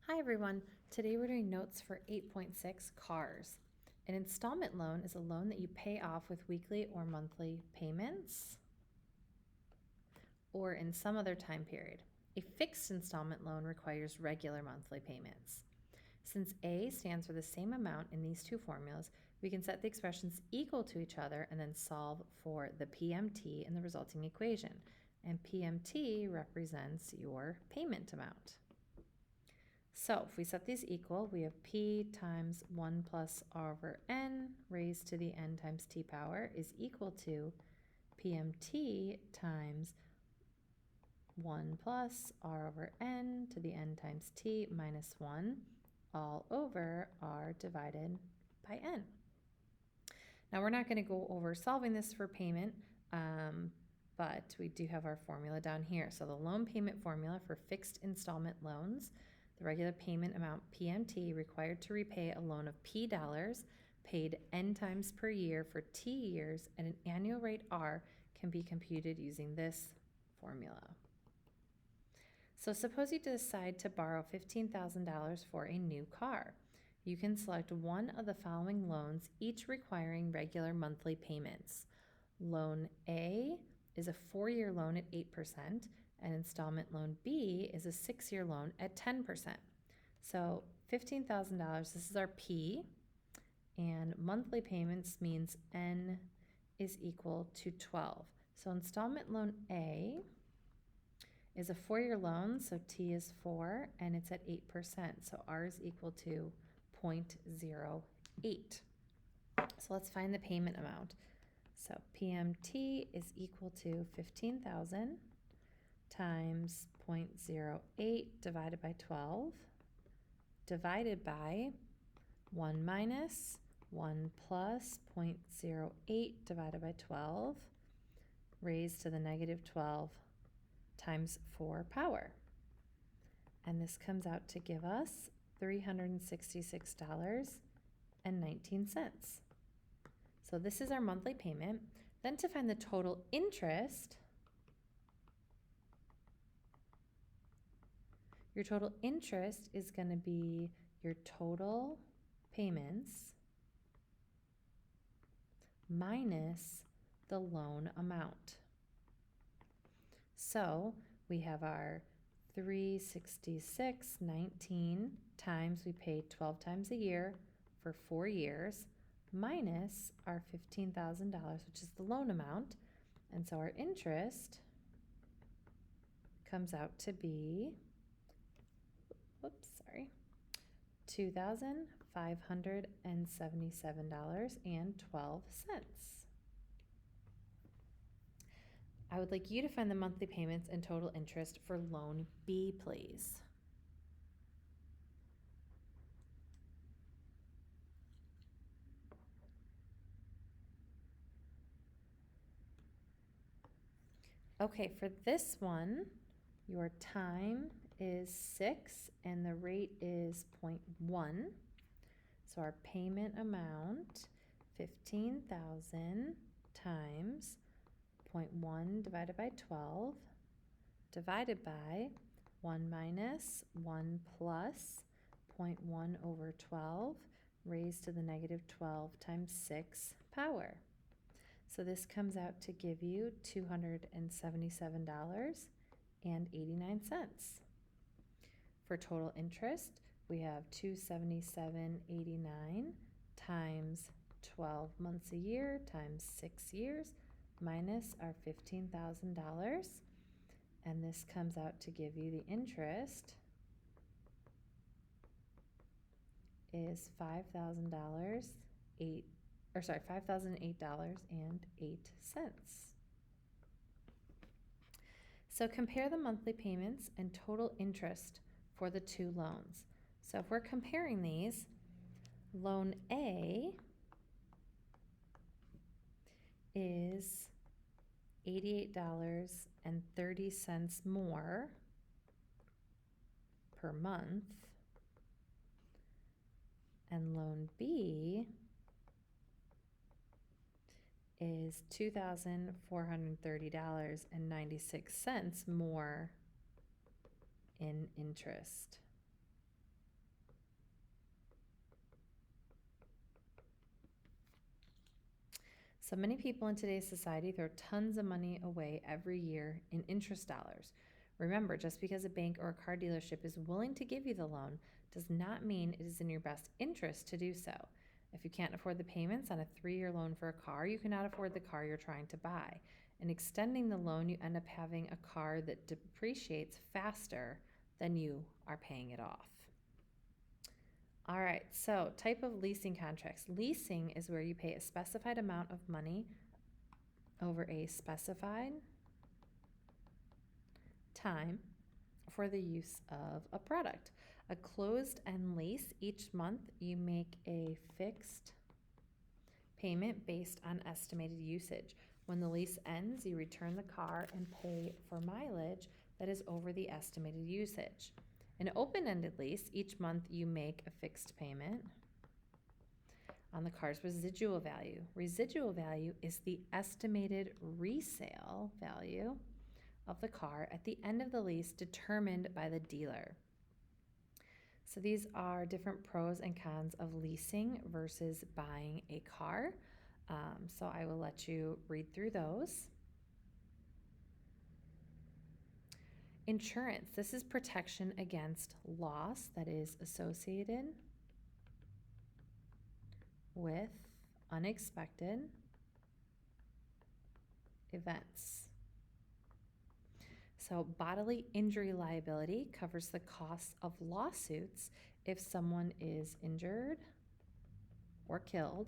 Hi everyone. Today we're doing notes for 8.6 cars. An installment loan is a loan that you pay off with weekly or monthly payments or in some other time period. A fixed installment loan requires regular monthly payments. Since A stands for the same amount in these two formulas, we can set the expressions equal to each other and then solve for the PMT in the resulting equation. And PMT represents your payment amount. So if we set these equal, we have P times 1 plus R over N raised to the N times T power is equal to PMT times 1 plus R over N to the N times T minus 1 all over R divided by N. Now we're not going to go over solving this for payment, but we do have our formula down here. So the loan payment formula for fixed installment loans: the regular payment amount PMT required to repay a loan of P dollars paid N times per year for T years at an annual rate R can be computed using this formula. So suppose you decide to borrow $15,000 for a new car. You can select one of the following loans, each requiring regular monthly payments. Loan A is a 4-year loan at 8%, and installment loan B is a 6-year loan at 10%. So $15,000, this is our P, and monthly payments means N is equal to 12. So installment loan A is a 4-year loan, so T is 4, and it's at 8%, so R is equal to 0.08. So let's find the payment amount. So PMT is equal to 15,000 times 0.08 divided by 12 divided by 1 minus 1 plus 0.08 divided by 12 raised to the negative 12 times 4 power. And this comes out to give us $366.19. So this is our monthly payment. Then to find the total interest, your total interest is going to be your total payments minus the loan amount. So we have our $366.19 times we paid 12 times a year for 4 years minus our $15,000, which is the loan amount. And so our interest comes out to be, $2,577.12. I would like you to find the monthly payments and total interest for loan B, please. Okay, for this one, your time is 6 and the rate is 0.1. So our payment amount, 15,000 times 0.1 divided by 12 divided by 1 minus 1 plus 0.1 over 12 raised to the negative 12 times 6 power. So this comes out to give you $277.89. For total interest, we have $277.89 times 12 months a year times 6 years minus our $15,000, and this comes out to give you the interest is $5,008.08. So compare the monthly payments and total interest for the two loans. So if we're comparing these, loan A is $88.30 more per month, and loan B is $2,430.96 more in interest. So many people in today's society throw tons of money away every year in interest dollars. Remember, just because a bank or a car dealership is willing to give you the loan does not mean it is in your best interest to do so. If you can't afford the payments on a 3-year loan for a car, you cannot afford the car you're trying to buy. In extending the loan, you end up having a car that depreciates faster than you are paying it off. All right, so type of leasing contracts. Leasing is where you pay a specified amount of money over a specified time for the use of a product. A closed-end lease, each month you make a fixed payment based on estimated usage. When the lease ends, you return the car and pay for mileage that is over the estimated usage. An open-ended lease, each month you make a fixed payment on the car's residual value. Residual value is the estimated resale value of the car at the end of the lease determined by the dealer. So these are different pros and cons of leasing versus buying a car. So I will let you read through those. Insurance, this is protection against loss that is associated with unexpected events. So bodily injury liability covers the costs of lawsuits if someone is injured or killed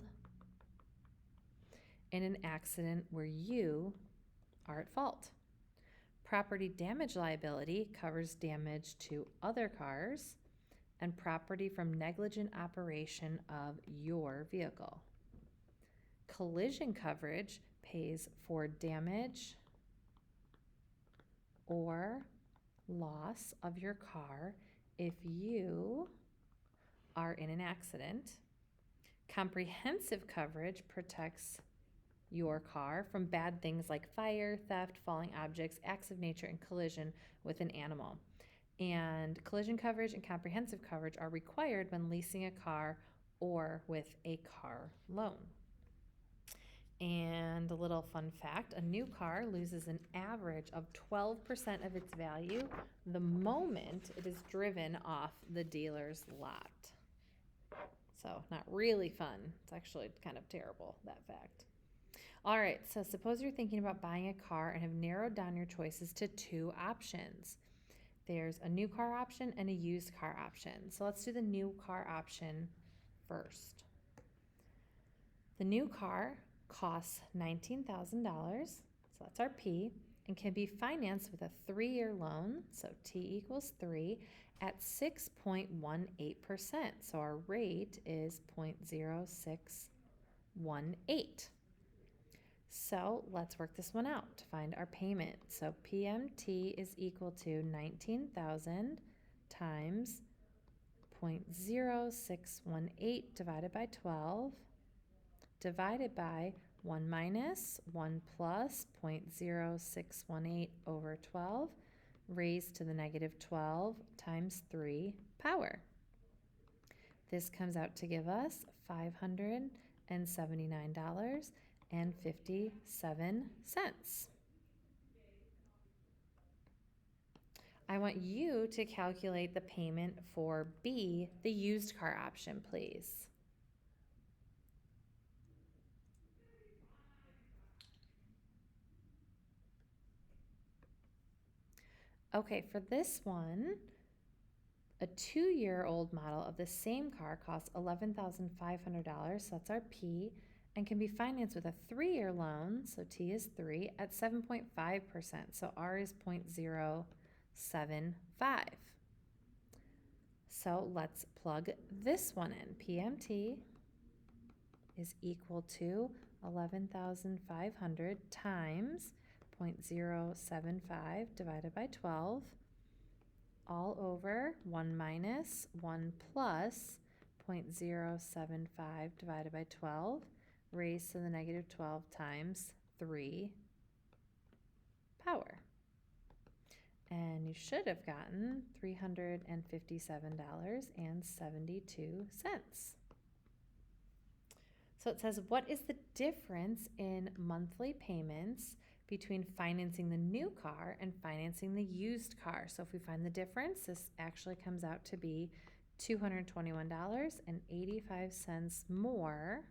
in an accident where you are at fault. Property damage liability covers damage to other cars and property from negligent operation of your vehicle. Collision coverage pays for damage or loss of your car if you are in an accident. Comprehensive coverage protects your car from bad things like fire, theft, falling objects, acts of nature, and collision with an animal. And collision coverage and comprehensive coverage are required when leasing a car or with a car loan. And a little fun fact, a new car loses an average of 12% of its value the moment it is driven off the dealer's lot. So not really fun. It's actually kind of terrible, that fact. All right, so suppose you're thinking about buying a car and have narrowed down your choices to 2 options. There's a new car option and a used car option. So let's do the new car option first. The new car costs $19,000, so that's our P, and can be financed with a 3-year loan, so T equals 3, at 6.18%. So our rate is 0.0618. So let's work this one out to find our payment. So PMT is equal to 19,000 times 0.0618 divided by 12 divided by 1 minus 1 plus 0.0618 over 12 raised to the negative 12 times 3 power. This comes out to give us $579.57. I want you to calculate the payment for B, the used car option, please. Okay, for this one, a 2-year-old model of the same car costs $11,500, so that's our P, and can be financed with a 3-year loan, so T is 3, at 7.5%, so R is 0.075. So let's plug this one in. PMT is equal to 11,500 times 0.075 divided by 12 all over 1 minus 1 plus 0.075 divided by 12 raised to the negative 12 times 3 power. And you should have gotten $357.72. So it says, what is the difference in monthly payments between financing the new car and financing the used car? So if we find the difference, this actually comes out to be $221.85 more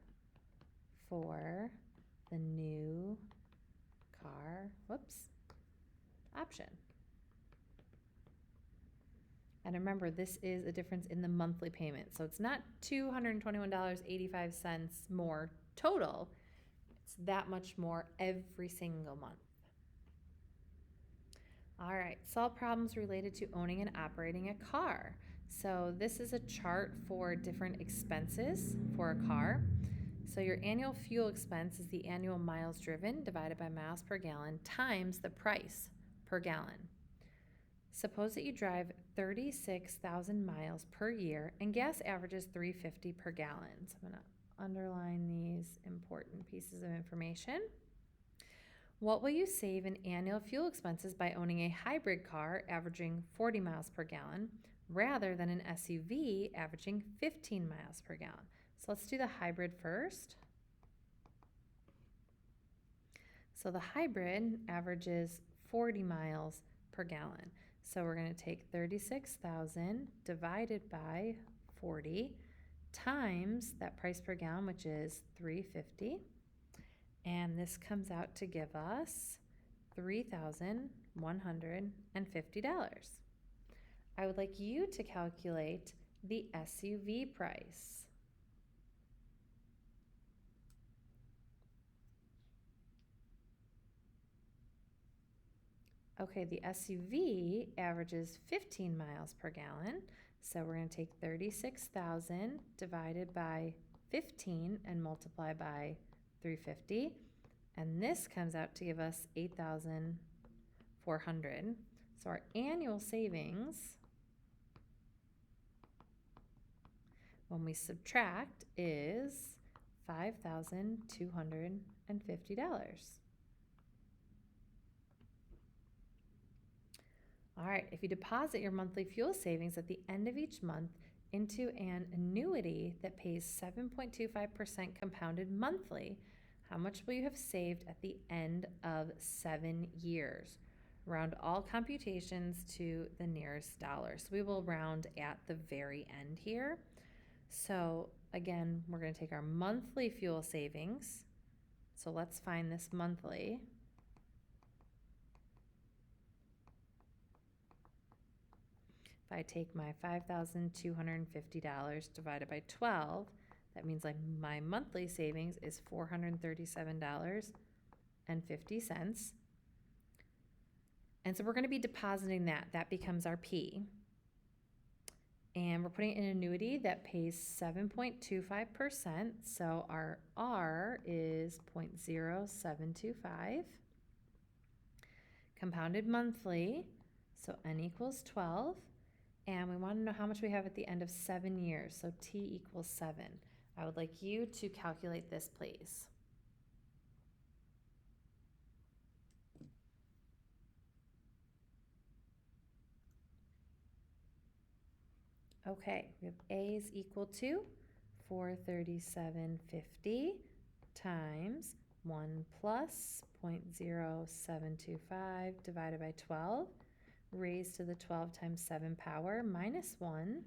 for the new car, option. And remember, this is a difference in the monthly payment. So it's not $221.85 more total. It's that much more every single month. All right, solve problems related to owning and operating a car. So this is a chart for different expenses for a car. So your annual fuel expense is the annual miles driven divided by miles per gallon times the price per gallon. Suppose that you drive 36,000 miles per year and gas averages $3.50 per gallon. So I'm going to underline these important pieces of information. What will you save in annual fuel expenses by owning a hybrid car averaging 40 miles per gallon rather than an SUV averaging 15 miles per gallon? So let's do the hybrid first. So the hybrid averages 40 miles per gallon. So we're going to take 36,000 divided by 40 times that price per gallon, which is $3.50. And this comes out to give us $3,150. I would like you to calculate the SUV price. Okay, the SUV averages 15 miles per gallon. So we're going to take 36,000 divided by 15 and multiply by 350. And this comes out to give us 8,400. So our annual savings, when we subtract, is $5,250. All right, if you deposit your monthly fuel savings at the end of each month into an annuity that pays 7.25% compounded monthly, how much will you have saved at the end of 7 years? Round all computations to the nearest dollar. So we will round at the very end here. So again, we're going to take our monthly fuel savings. So let's find this monthly. If I take my $5,250 divided by 12, that means like my monthly savings is $437.50. And so we're going to be depositing that. That becomes our P. And we're putting in an annuity that pays 7.25%. So our R is 0.0725. Compounded monthly, so N equals 12. And we want to know how much we have at the end of 7 years, so T equals 7. I would like you to calculate this, please. Okay, we have A is equal to 437.50 times 1 plus 0.0725 divided by 12. Raised to the 12 times 7 power minus 1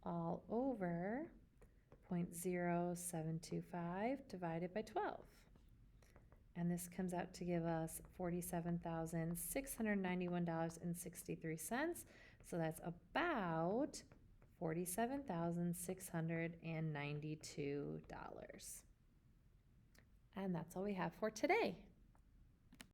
all over 0.0725 divided by 12. And this comes out to give us $47,691.63. So that's about $47,692. And that's all we have for today.